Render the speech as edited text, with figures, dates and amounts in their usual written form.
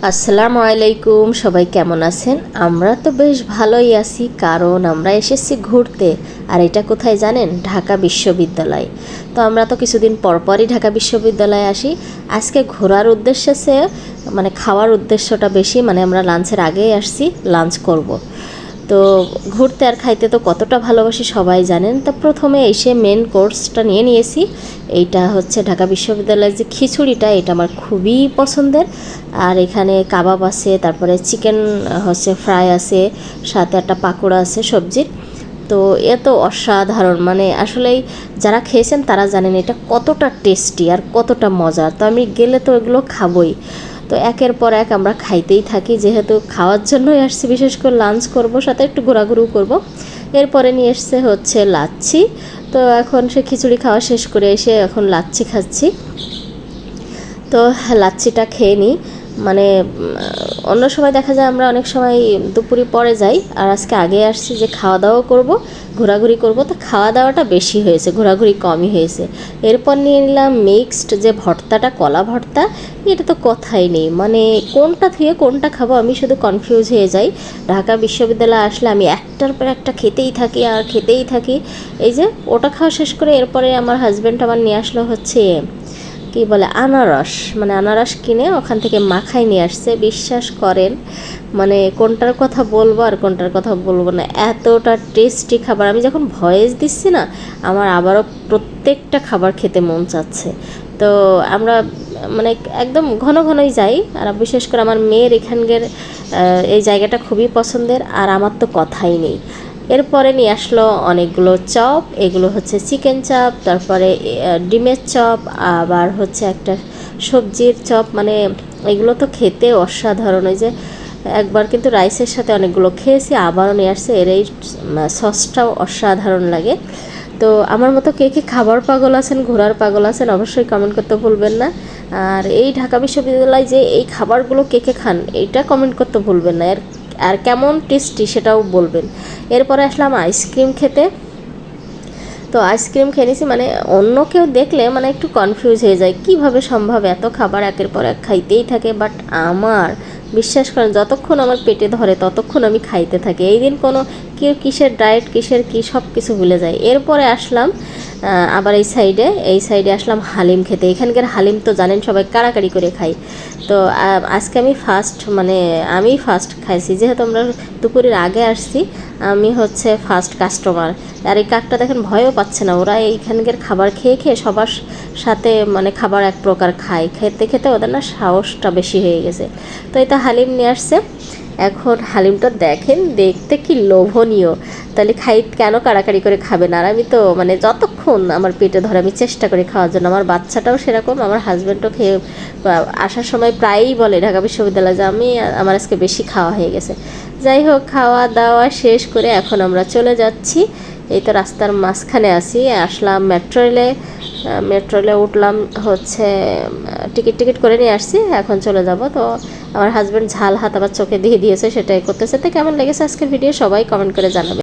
আসসালামু আলাইকুম, সবাই কেমন আছেন? আমরা তো বেশ ভালোই আছি, কারণ আমরা এসেছি ঘুরতে। আর এটা কোথায় জানেন? ঢাকা বিশ্ববিদ্যালয়। তো আমরা তো কিছুদিন পরপরই ঢাকা বিশ্ববিদ্যালয়ে আসি। আজকে ঘোরার উদ্দেশ্যে মানে খাওয়ার উদ্দেশ্যটা বেশি, মানে আমরা লাঞ্চের আগেই আসছি, লাঞ্চ করব। তো ঘুরতে আর খাইতে তো কতটা ভালোবাসি সবাই জানেন। তো প্রথমে এসে মেন কোর্সটা নিয়ে নিয়েছি। এইটা হচ্ছে ঢাকা বিশ্ববিদ্যালয়ের যে খিচুড়িটা, এটা আমার খুবই পছন্দের। আর এখানে কাবাব আছে, তারপরে চিকেন হচ্ছে ফ্রাই আছে, সাথে একটা পাকোড়া আছে সবজির। তো এত অসাধারণ, মানে আসলেই যারা খেয়েছেন তারা জানেন এটা কতটা টেস্টি আর কতটা মজার। তো আমি গেলে তো এগুলো খাবই। তো একের পর এক আমরা খাইতেই থাকি, যেহেতু খাওয়ার জন্যই আসছি, বিশেষ করে লাঞ্চ করব, সাথে একটু ঘোরাঘুরিও করব। এরপরে নিয়ে এসছে হচ্ছে লাচ্ছি। তো এখন সে খিচুড়ি খাওয়া শেষ করে এসে এখন লাচ্ছি খাচ্ছি। তো লাচ্ছিটা খেয়ে নিই। মানে অন্য সময় দেখা যায় আমরা অনেক সময় দুপুরে পরে যাই, আর আজকে আগে আসছি যে খাওয়া দাওয়া করব, ঘোরাঘুরি করব। তো খাওয়া দাওয়াটা বেশি হয়েছে, ঘোরাঘুরি কমই হয়েছে। এরপর নিয়ে নিলাম মিক্সড যে ভর্তাটা, কলা ভর্তা। এটা তো কথাই নেই, মানে কোনটা থেকে কোনটা খাবো আমি শুধু কনফিউজ হয়ে যাই। ঢাকা বিশ্ববিদ্যালয়ে আসলে আমি একটার পর একটা খেতেই থাকি আর খেতেই থাকি। এই যে ওটা খাওয়া শেষ করে এরপরে আমার হাজব্যান্ড আমার নিয়ে আসলো হচ্ছে কি বলে আনারস, মানে আনারস কিনে ওখান থেকে মাখাই নিয়ে আসছে। বিশ্বাস করেন, মানে কোনটার কথা বলবো আর কোনটার কথা বলবো না, এতটা টেস্টি খাবার। আমি যখন ভয়েস দিচ্ছি না, আমার আবারও প্রত্যেকটা খাবার খেতে মন চাচ্ছে। তো আমরা মানে একদম ঘন ঘনই যাই। আর বিশেষ করে আমার মেয়ের এখানকার এই জায়গাটা খুবই পছন্দের, আর আমার তো কথাই নেই। এরপরে নিয়ে আসলো অনেকগুলো চপ, এগুলো হচ্ছে চিকেন চপ, তারপরে ডিমের চপ, আবার হচ্ছে একটা সবজির চপ। মানে এগুলো তো খেতে অসাধারণ। ওই যে একবার কিন্তু রাইসের সাথে অনেকগুলো খেয়েছি, আবারও নিয়ে আসছে। এর এই সসটাও অসাধারণ লাগে। তো আমার মতো কে কে খাবার পাগল আছেন, ঘোরার পাগল আছেন, অবশ্যই কমেন্ট করতে ভুলবেন না। আর এই ঢাকা বিশ্ববিদ্যালয়ে যে এই খাবারগুলো কে কে খান, এইটা কমেন্ট করতে ভুলবেন না। আর কেমন টেস্টি সেটাও বলবেন। এরপরে আসলাম আইসক্রিম খেতে। তো আইসক্রিম খেয়ে নিছি, মানে অন্য কেউ দেখলে মানে একটু কনফিউজ হয়ে যায়, কিভাবে সম্ভব এত খাবার একের পর এক খাইতেই থাকে। বাট আমার বিশ্বাস করেন, যতক্ষণ আমার পেটে ধরে ততক্ষণ আমি খাইতে থাকি। এই দিন কোনো কেউ কিসের ডায়েট কিসের কী সব কিছু ভুলে যায়। এরপরে আসলাম আবার এই সাইডে আসলাম হালিম খেতে। এখানকার হালিম তো জানেন সবাই কাড়াকাড়ি করে খাই। তো আজকে আমি ফার্স্ট খাইছি, যেহেতু আমরা দুপুরের আগে আসছি। আমি হচ্ছে ফার্স্ট কাস্টমার। আর এই কাকটা দেখেন ভয়ও পাচ্ছে না, ওরা এইখানকার খাবার খেয়ে খেয়ে সবার সাথে মানে খাবার এক প্রকার খায়, খেতে খেতে ওদের না সাহসটা বেশি হয়ে গেছে। তো এটা হালিম নিয়ে আসছে। এখন হালিমটা দেখেন দেখতে কি লোভনীয়, তাহলে কেন কাড়াকাড়ি করে খাবে না? আর আমি তো মানে যতক্ষণ আমার পেটে ধরে আমি চেষ্টা করি খাওয়ার জন্য। আমার বাচ্চাটাও সেরকম, আমার হাজব্যান্ডও খেয়ে আসার সময় প্রায়ই বলে ঢাকা বিশ্ববিদ্যালয়ে যে আমার আজকে বেশি খাওয়া হয়ে গেছে। যাই হোক, খাওয়া দাওয়া শেষ করে এখন আমরা চলে যাচ্ছি। এই তো রাস্তার মাঝখানে আসলাম মেট্রো রেলে উঠলাম হচ্ছে, টিকিট করে নিয়ে আসছি, এখন চলে যাব। তো আমার হাজব্যান্ড ঝাল হাত আবার চোখে দিয়ে দিয়েছে, সেটাই করতেছে। তো কেমন লেগেছে আজকের ভিডিও সবাই কমেন্ট করে জানাবে।